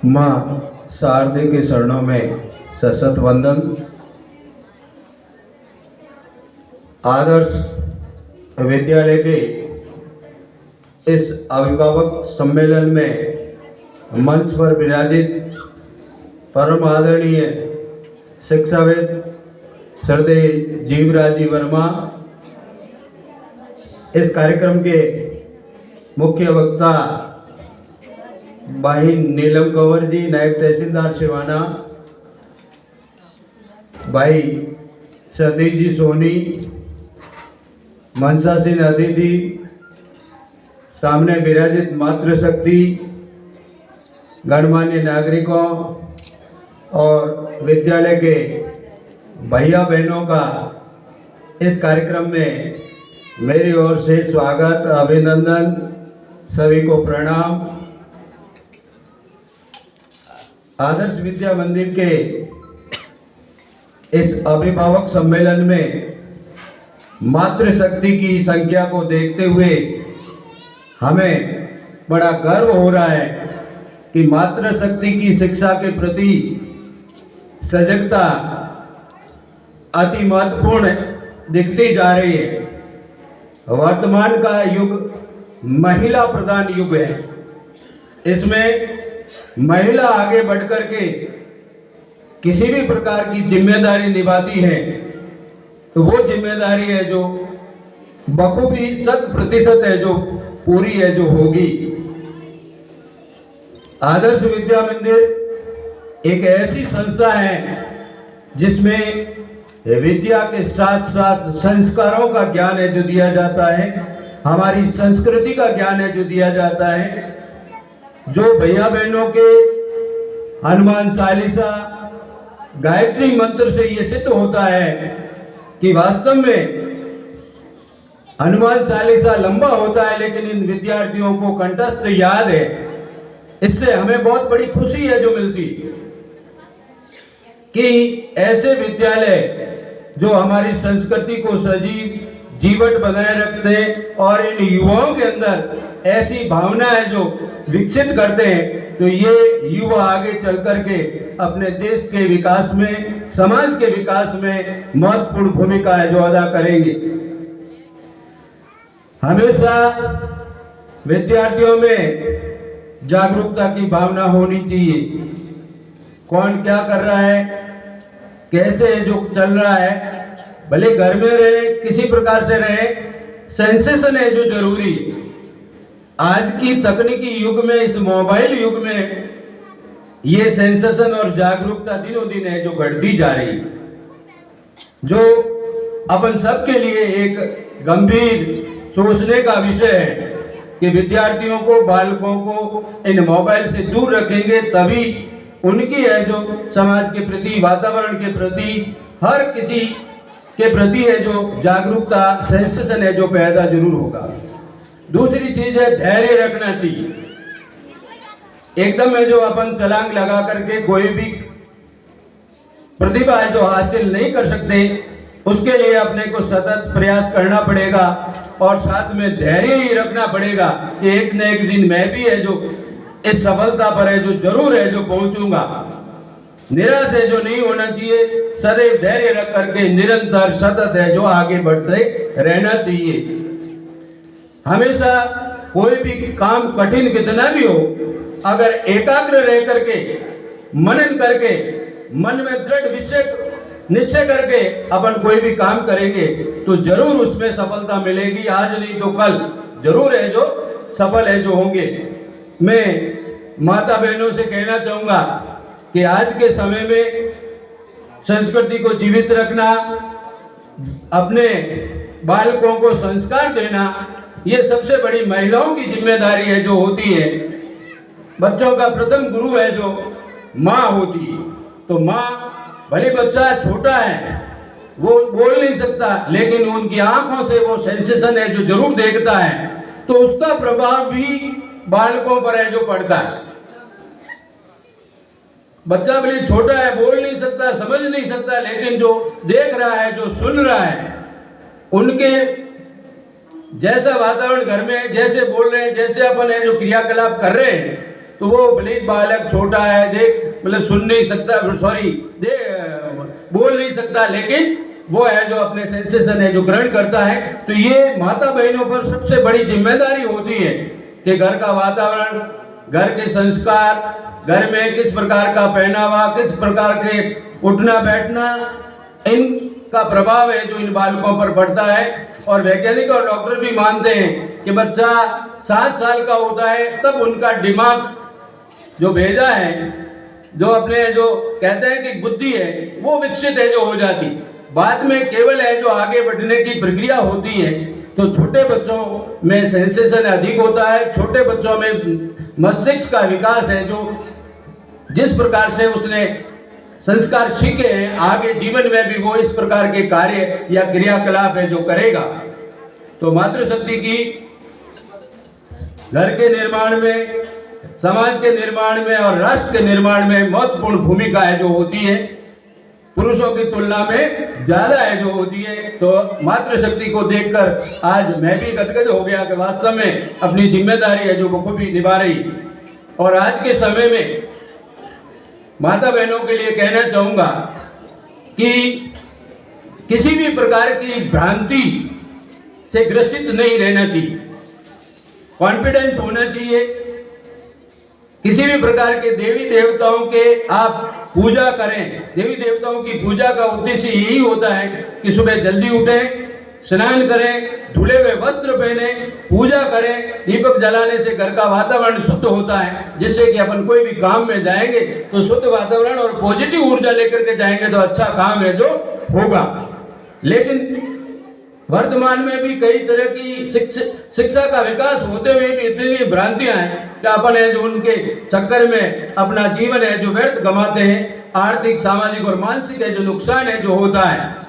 माँ शारदे के चरणों में सशत वंदन। आदर्श विद्यालय के इस अभिभावक सम्मेलन में मंच पर विराजित परम आदरणीय शिक्षाविद श्रद्धेय जीवराजी वर्मा, इस कार्यक्रम के मुख्य वक्ता भाई नीलम कंवर जी, नायब तहसीलदार सिवाना, भाई सतीश जी सोनी, मनसा सिंह अतिथि, सामने विराजित मातृशक्ति, गणमान्य नागरिकों और विद्यालय के भैया बहनों का इस कार्यक्रम में मेरी ओर से स्वागत, अभिनंदन, सभी को प्रणाम। आदर्श विद्या मंदिर के इस अभिभावक सम्मेलन में मातृशक्ति की संख्या को देखते हुए हमें बड़ा गर्व हो रहा है कि मातृशक्ति की शिक्षा के प्रति सजगता अति महत्वपूर्ण दिखती जा रही है। वर्तमान का युग महिला प्रधान युग है। इसमें महिला आगे बढ़कर के किसी भी प्रकार की जिम्मेदारी निभाती है तो वो जिम्मेदारी है जो बखूबी 100% है, जो पूरी है, जो होगी। आदर्श विद्या मंदिर एक ऐसी संस्था है जिसमें विद्या के साथ साथ संस्कारों का ज्ञान है जो दिया जाता है, हमारी संस्कृति का ज्ञान है जो दिया जाता है। जो भैया बहनों के हनुमान चालीसा गायत्री मंत्र से ये सिद्ध होता है कि वास्तव में हनुमान चालीसा लंबा होता है लेकिन इन विद्यार्थियों को कंठस्थ याद है। इससे हमें बहुत बड़ी खुशी है जो मिलती कि ऐसे विद्यालय जो हमारी संस्कृति को सजीव जीवट बनाए रखते हैं और इन युवाओं के अंदर ऐसी भावना है जो विकसित करते हैं, तो ये युवा आगे चल करके अपने देश के विकास में, समाज के विकास में महत्वपूर्ण भूमिका है जो अदा करेंगे। हमेशा विद्यार्थियों में जागरूकता की भावना होनी चाहिए। कौन क्या कर रहा है, कैसे जो चल रहा है, भले घर में रहे, किसी प्रकार से रहे, सेंसेशन है जो जरूरी है। आज की तकनीकी युग में, इस मोबाइल युग में ये सेंसेशन और जागरूकता दिनों दिन है जो बढ़ती जा रही है, जो अपन सबके लिए एक गंभीर सोचने का विषय है कि विद्यार्थियों को, बालकों को इन मोबाइल से दूर रखेंगे तभी उनकी है जो समाज के प्रति, वातावरण के प्रति, हर किसी के प्रति है जो जागरूकता, सेंसेशन है जो पैदा जरूर होगा। दूसरी चीज है धैर्य रखना चाहिए। एकदम है जो अपन छलांग लगा करके कोई भी प्रतिभा है जो हासिल नहीं कर सकते, उसके लिए अपने को सतत प्रयास करना पड़ेगा और साथ में धैर्य ही रखना पड़ेगा कि एक न एक दिन मैं भी है जो इस सफलता पर है जो जरूर है जो पहुंचूंगा। निराश है जो नहीं होना चाहिए, सदैव धैर्य रख करके निरंतर सतत है जो आगे बढ़ते रहना चाहिए। हमेशा कोई भी काम कठिन कितना भी हो, अगर एकाग्र रह करके, मनन करके, मन में दृढ़ निश्चय करके अपन कोई भी काम करेंगे तो जरूर उसमें सफलता मिलेगी। आज नहीं तो कल जरूर है जो सफल है जो होंगे। मैं माता बहनों से कहना चाहूंगा कि आज के समय में संस्कृति को जीवित रखना, अपने बालकों को संस्कार देना, ये सबसे बड़ी महिलाओं की जिम्मेदारी है जो होती है। बच्चों का प्रथम गुरु है जो माँ होती है। तो माँ, भले बच्चा छोटा है, वो बोल नहीं सकता, लेकिन उनकी आंखों से वो सेंसेशन है जो जरूर देखता है, तो उसका प्रभाव भी बालकों पर है जो पड़ता है। बच्चा भले छोटा है, बोल नहीं सकता, समझ नहीं सकता, लेकिन जो देख रहा है, जो सुन रहा है, उनके जैसा वातावरण घर में जैसे बोल रहे हैं, जैसे अपन है जो क्रियाकलाप कर रहे हैं, तो वो भले ही बालक छोटा है, देख मतलब सुन नहीं सकता, सॉरी बोल नहीं सकता, लेकिन वो है जो अपने सेंसेशन है जो ग्रहण करता है। तो ये माता बहनों पर सबसे बड़ी जिम्मेदारी होती है कि घर का वातावरण, घर के संस्कार, घर में किस प्रकार का पहनावा, किस प्रकार के उठना बैठना, इनका प्रभाव है जो इन बालकों पर पड़ता है। और वैज्ञानिक और डॉक्टर भी मानते हैं कि बच्चा 7 साल का होता है तब उनका दिमाग जो भेजा है, जो अपने जो कहते हैं कि बुद्धि है, वो विकसित है जो हो जाती। बाद में केवल है जो आगे बढ़ने की प्रक्रिया होती है। तो छोटे बच्चों में सेंसेशन अधिक होता है, छोटे बच्चों में मस्तिष्क का विकास है, जो जिस प्रकार से उसने संस्कार सीखे हैं आगे जीवन में भी वो इस प्रकार के कार्य या क्रियाकलाप है जो करेगा। तो मातृशक्ति की घर के निर्माण में, समाज के निर्माण में और राष्ट्र के निर्माण में महत्वपूर्ण भूमिका है जो होती है, पुरुषों की तुलना में ज्यादा है जो होती है। तो मातृशक्ति को देखकर आज मैं भी गदगद हो गया कि वास्तव में अपनी जिम्मेदारी है जो बखूबी निभा रही। और आज के समय में माता बहनों के लिए कहना चाहूंगा कि किसी भी प्रकार की भ्रांति से ग्रसित नहीं रहना चाहिए, कॉन्फिडेंस होना चाहिए। किसी भी प्रकार के देवी देवताओं के आप पूजा करें, देवी देवताओं की पूजा का उद्देश्य यही होता है कि सुबह जल्दी उठें, स्नान करें, धुले हुए वस्त्र पहने, पूजा करें। दीपक जलाने से घर का वातावरण शुद्ध होता है, जिससे कि अपन कोई भी काम में जाएंगे तो शुद्ध वातावरण और पॉजिटिव ऊर्जा लेकर के जाएंगे तो अच्छा काम है जो होगा। लेकिन वर्तमान में भी कई तरह की शिक्षा का विकास होते हुए भी इतनी भ्रांतियां हैं कि अपन है जो उनके चक्कर में अपना जीवन है जो व्यर्थ गंवाते हैं। आर्थिक, सामाजिक और मानसिक है जो नुकसान है जो होता है।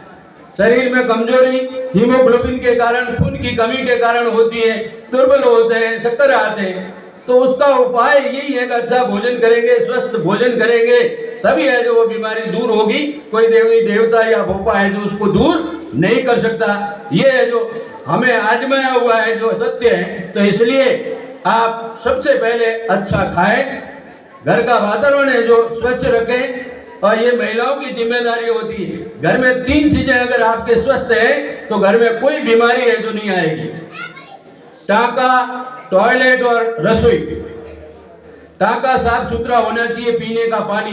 शरीर में कमजोरी हीमोग्लोबिन के कारण, खून की कमी के कारण होती है, दुर्बल होते हैं, चक्कर आते हैं। तो उसका उपाय यही है कि अच्छा भोजन करेंगे, स्वस्थ भोजन करेंगे, तभी है जो वो बीमारी दूर होगी। कोई देवी देवता या भोपा है जो उसको दूर नहीं कर सकता। ये है जो हमें आजमाया हुआ है जो सत्य है। तो इसलिए आप सबसे पहले अच्छा खाएं, घर का वातावरण है जो स्वच्छ रखें। और ये महिलाओं की जिम्मेदारी होती है। घर में 3 चीजें अगर आपके स्वस्थ हैं तो घर में कोई बीमारी है जो नहीं आएगी। टांका, टॉयलेट और रसोई। टांका साफ सुथरा होना चाहिए, पीने का पानी।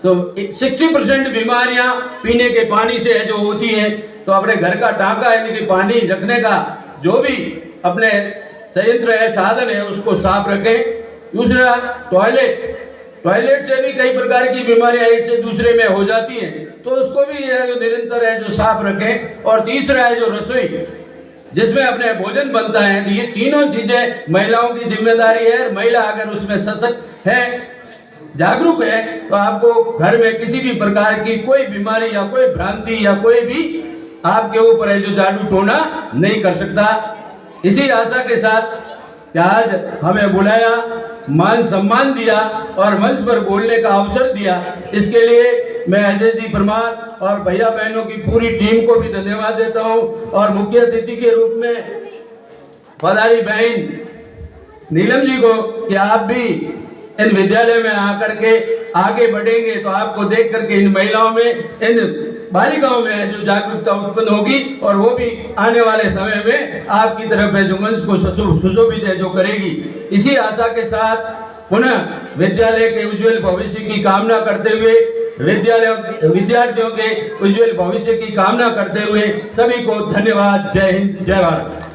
तो 60% बीमारियां पीने के पानी से है जो होती है। तो अपने घर का टांका यानी कि पानी रखने का जो भी अपने संयंत्र है, साधन है, उसको साफ रखें। दूसरा टॉयलेट से भी कई प्रकार की बीमारियां एक से दूसरे में हो जाती हैं, तो उसको भी है जो निरंतर है जो साफ रखें। और तीसरा है जो रसोई, जिसमें अपने भोजन बनता है। तो ये तीनों चीजें महिलाओं की जिम्मेदारी है। महिला अगर उसमें सशक्त है, जागरूक है, तो आपको घर में किसी भी प्रकार की कोई बीमारी या कोई भ्रांति या कोई भी आपके ऊपर है जो जादू टोना नहीं कर सकता। इसी आशा के साथ कि आज हमें बुलाया, मान सम्मान दिया और मंच पर बोलने का अवसर दिया, इसके लिए मैं अजय जी परमार और भैया बहनों की पूरी टीम को भी धन्यवाद देता हूं। और मुख्य अतिथि के रूप में पधारी बहन नीलम जी को कि आप भी इन विद्यालय में आकर के आगे बढ़ेंगे तो आपको देख करके इन महिलाओं में, इन बालिकाओं में जो जागरूकता उत्पन्न होगी और वो भी आने वाले समय में आपकी तरफ है जो मंच को सुशोभित है जो करेगी। इसी आशा के साथ पुनः विद्यालय के उज्जवल भविष्य की कामना करते हुए, विद्यार्थियों के उज्जवल भविष्य की कामना करते हुए सभी को धन्यवाद। जय हिंद, जय भारत।